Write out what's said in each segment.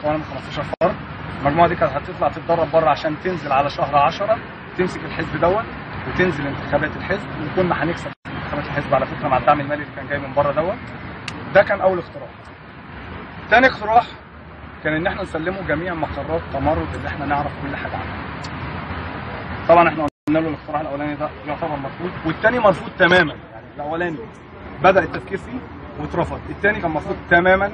مكونه من 15 فرد. المجموعه دي كانت هتطلع تتدرب بره عشان تنزل على شهر 10 تمسك الحزب دوت وتنزل انتخابات الحزب، وكنا هنكسب انتخابات الحزب على فكره مع الدعم المالي اللي كان جاي من بره دوت. ده كان اول اقتراح. تاني اقتراح كان ان احنا نسلمه جميع مقرات تمرد اللي احنا نعرف كل حاجه عنها. طبعا احنا قلنا له الاقتراح الاولاني ده يعتبر مرفوض، والثاني مرفوض تماما. يعني الاولاني بدا التفكير فيه واترفض، الثاني كان مرفوض تماما.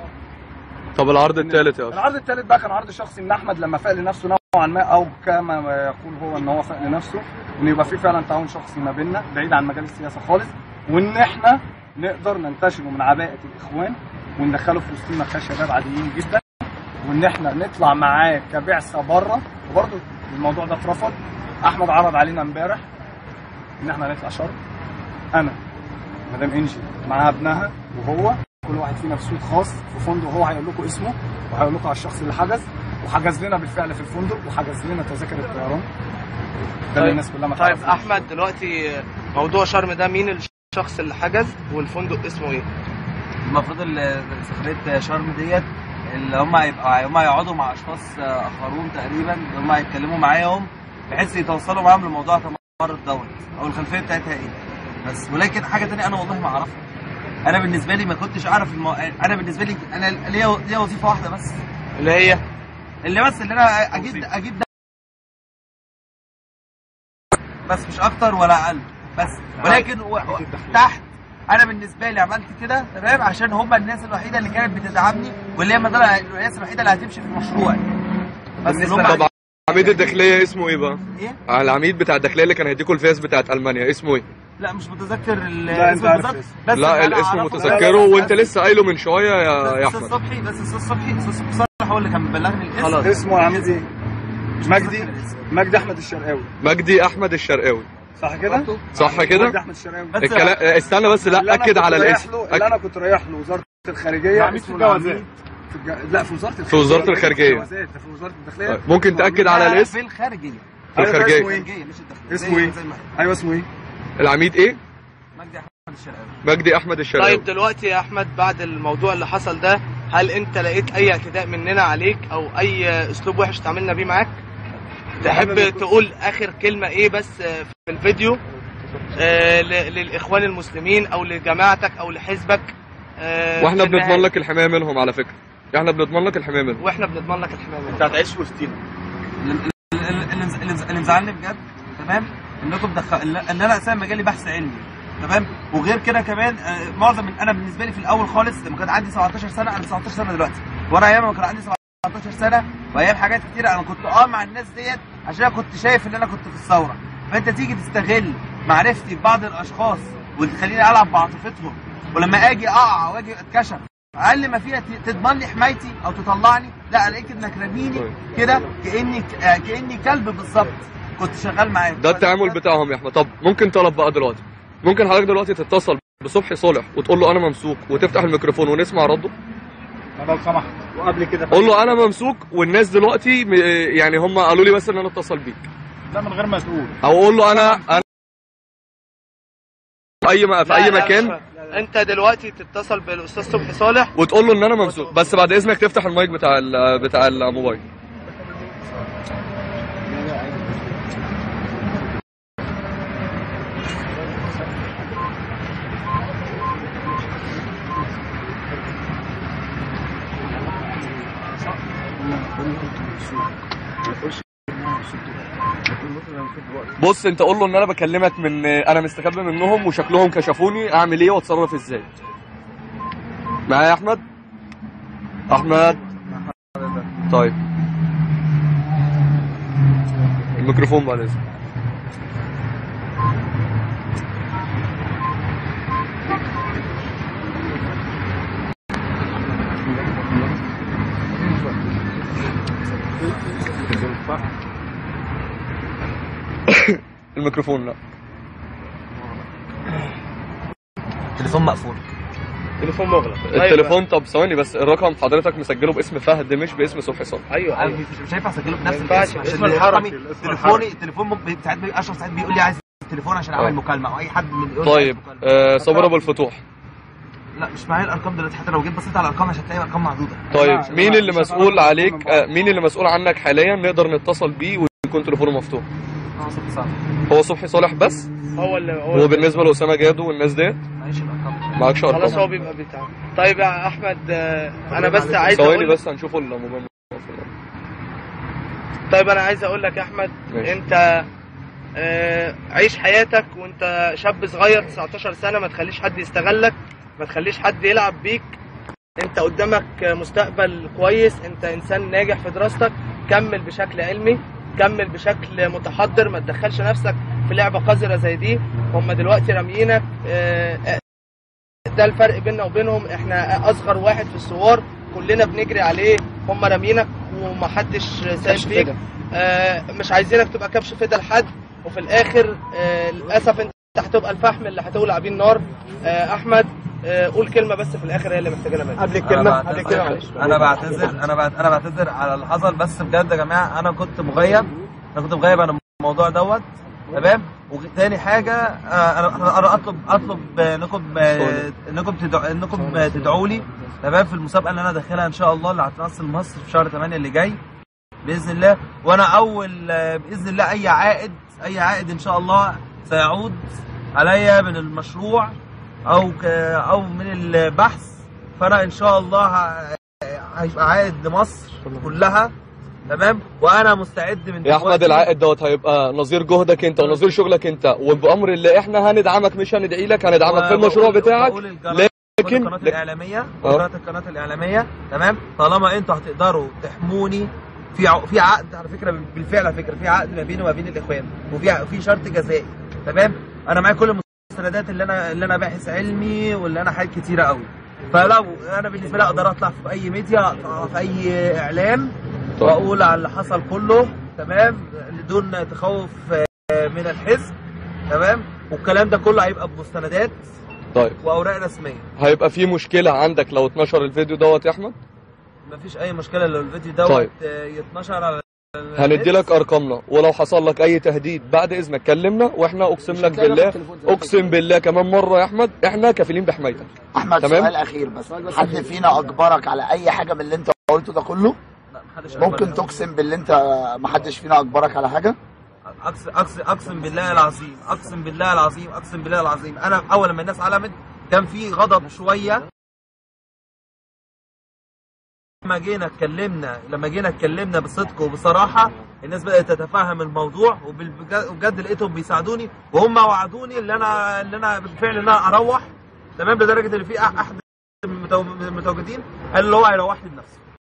طب العرض الثالث يا أستاذ؟ العرض الثالث بقى كان عرض شخصي من احمد لما فاق لنفسه نوعا ما، او كما يقول هو ان هو فاق لنفسه ان يبقى في فعلا تعاون شخصي ما بيننا بعيد عن مجال السياسه خالص، وان احنا نقدر ننتشله من عباءه الاخوان وندخله في وسطنا كشباب عاديين جدا، وان احنا نطلع معاه كبعثه بره. وبرضه الموضوع ده اترفض. احمد عرض علينا امبارح ان احنا نطلع شرم، انا مدام انجي معاها ابنها وهو، كل واحد فينا بصوت خاص في فندق، هو هيقول لكم اسمه وهيقول لكم على الشخص اللي حجز، وحجز لنا بالفعل في الفندق وحجز لنا تذاكر الطيران. ده اللي الناس كلها ما طيب تعرفوش. احمد، دلوقتي موضوع شرم ده مين الشخص اللي حجز والفندق اسمه ايه؟ المفروض سفريه شرم ديت اللي هم هيقعدوا مع اشخاص اخرون تقريبا، اللي هم هيتكلموا معاهم بحيث يتوصلوا معاهم لموضوع تمرد دوت او الخلفيه بتاعتها ايه. بس ولكن حاجه ثانيه انا والله ما اعرفها. انا بالنسبه لي ما كنتش اعرف انا بالنسبه لي انا ليا وظيفه واحده بس، اللي هي اللي انا اجيب ده بس، مش اكتر ولا اقل بس. ولكن تحت انا بالنسبه لي عملت كده تمام عشان هم الناس الوحيده اللي كانت بتدعمني، واللي هي الناس الوحيده اللي هتمشي في المشروع. بس طبعا عميد الداخليه اسمه ايه بقى؟ ايه؟ العميد بتاع الداخليه اللي كان هيديكوا الفيز بتاعت المانيا اسمه ايه؟ لا مش متذكر الاسم بالظبط، بس لا الاسم متذكره وانت لسه قايله من شويه يا احمد. استاذ صبحي هو اللي كان مبلغني الاسم. خلاص اسمه يا عميد ايه؟ مجدي احمد الشرقاوي. مجدي احمد الشرقاوي صح كده؟ صح كده؟ مجدي احمد الشرقاوي. الكلام استنى بس، لا اكد على الاسم. اللي انا كنت رايح له وزاره الخارجيه عميد في الجوازات. لا في وزاره الخارجيه. في وزاره الخارجيه. في وزاره الداخليه. ممكن تاكد على الاسم؟ في الخارجيه. في الخارجيه مش الداخليه. اسمه ايه؟ ايوه اسمه ايه؟ العميد ايه؟ مجدي احمد الشرقاوي. مجدي احمد الشرقاوي. طيب دلوقتي يا احمد، بعد الموضوع اللي حصل ده، هل انت لقيت اي اعتداء مننا عليك او اي اسلوب وحش تعاملنا بيه معاك؟ تحب تقول اخر كلمه ايه بس في الفيديو للاخوان المسلمين او لجماعتك او لحزبك؟ واحنا بنضمن لك الحمايه منهم على فكره، احنا بنضمن لك الحمايه منهم. واحنا بنضمن لك الحمايه منهم. انت هتعيش وسطينا. اللي مزعلني بجد تمام انكم ان انا اساسا مجالي بحث علمي تمام، وغير كده كمان معظم انا بالنسبه لي في الاول خالص لما كان عندي 17 سنه، انا 19 سنه دلوقتي، وانا ايام ما كان عندي 17 سنه وايام حاجات كتيره انا كنت مع الناس ديت عشان انا كنت شايف ان انا كنت في الثوره. فانت تيجي تستغل معرفتي ببعض الاشخاص وتخليني العب بعاطفتهم، ولما اجي اقع واجي اتكشف اقل ما فيها تضمن لي حمايتي او تطلعني، لا الاقيك انك راميني كده كاني كلب بالظبط كنت شغال معاك. ده التعامل بتاعهم يا احمد. طب ممكن طلب بقى دلوقتي، ممكن حضرتك دلوقتي تتصل بصبحي صالح وتقول له انا ممسوك وتفتح الميكروفون ونسمع رده؟ لو سمحت. وقبل كده قول له انا ممسوك والناس دلوقتي يعني هم قالوا لي بس ان انا اتصل بيك. لا من غير ما تقول. او قول له انا في اي مكان. انت دلوقتي تتصل بالاستاذ صبحي صالح وتقول له ان انا ممسوك، بس بعد اذنك تفتح المايك بتاع الموبايل. بص انت قول له ان انا بكلمك من انا مستخبي منهم وشكلهم كشفوني، اعمل ايه واتصرف ازاي؟ معايا يا احمد؟ احمد طيب الميكروفون بعد اذنك. الميكروفون لا. التليفون مقفول. تليفون مغلق. التليفون طب ثواني بس، الرقم حضرتك مسجله باسم فهد مش باسم صبحي صالح. ايوه مش هينفع اسجله بنفس الاسم عشان التليفون التليفون اشرف ساعات بيقول لي عايز التليفون عشان اعمل مكالمه او اي حد من طيب صابر ابو الفتوح. لا مش معايا الارقام دلوقتي، حتى لو جيت بصيت على الارقام مش هتلاقي ارقام معدوده. طيب مين اللي مسؤول عليك، مين اللي مسؤول عنك حاليا نقدر نتصل بيه ويكون تليفونه مفتوح؟ صبحي صالح. هو صبحي صالح بس؟ هو بالنسبه لاسامه جادو والناس ديت معيش الارقام. معكش ارقام؟ خلاص هو بيبقى بتاعه. طيب يا احمد انا بس عايز ثواني اقول بس هنشوفوا الموبايل. طيب انا عايز اقول لك يا احمد ماشي. انت عيش حياتك وانت شاب صغير 19 سنه، ما تخليش حد يستغلك، ما تخليش حد يلعب بيك. انت قدامك مستقبل كويس، انت انسان ناجح في دراستك، كمل بشكل علمي، كمل بشكل متحضر، ما تدخلش نفسك في لعبه قذره زي دي. هم دلوقتي راميينك، ده الفرق بيننا وبينهم، احنا اصغر واحد في الثوار، كلنا بنجري عليه، هم راميينك ومحدش سايب فيك. مش عايزينك تبقى كبش فدا لحد، وفي الاخر للاسف انت هتبقى الفحم اللي هتولع بيه النار. احمد قول كلمه بس في الاخر هي اللي محتاجه منك. قبل الكلمه انا بعتذر على اللي حصل، بس بجد يا جماعه انا كنت مغيب عن الموضوع دوت، تمام. وتاني حاجه انا اطلب انكم تدعوا لي، تمام، في المسابقه اللي انا داخلها ان شاء الله اللي هتنصل مصر في شهر 8 اللي جاي باذن الله. وانا اول باذن الله اي عائد ان شاء الله سيعود عليا من المشروع او من البحث، فانا ان شاء الله هيبقى عائد لمصر كلها، تمام. وانا مستعد من يا احمد العائد دوت هيبقى نظير جهدك انت ونظير شغلك انت، وبامر الله احنا هندعمك، مش هندعي لك، هندعمك في المشروع بتاعك. لكن القناه الاعلاميه تمام، طالما انتوا هتقدروا تحموني في عقد على فكره، بالفعل على فكره في عقد ما بيني وما بين الاخوان، وفي شرط جزائي، تمام. انا معايا كل المستندات اللي انا باحث علمي واللي انا حاجات كتيره قوي، فلو انا بالنسبه لي اقدر اطلع في اي ميديا، اطلع في اي اعلام واقول على اللي حصل كله، تمام، بدون تخوف من الحزب، تمام. والكلام ده كله هيبقى بمستندات طيب واوراق رسميه. هيبقى في مشكله عندك لو اتنشر الفيديو دوت يا احمد؟ مفيش اي مشكله لو الفيديو دوت طيب. يتنشر على هندي لك ارقامنا، ولو حصل لك اي تهديد بعد اذنك كلمنا، واحنا اقسم بالله كمان مره يا احمد احنا كفيلين بحمايتك. احمد تمام؟ سؤال اخير بس، حد فينا اجبرك على اي حاجه من اللي انت قلته ده كله؟ ممكن تقسم بالله انت ما حدش فينا اجبرك على حاجه؟ اقسم بالله العظيم انا اول لما الناس علمت كان في غضب شويه، لما جينا اتكلمنا بصدق وبصراحه الناس بدات تتفهم الموضوع، وبجد لقيتهم بيساعدوني، وهم وعدوني اللي انا بالفعل ان انا اروح، تمام، لدرجه ان في احد المتواجدين قال اللي هو هيروح لي بنفسه.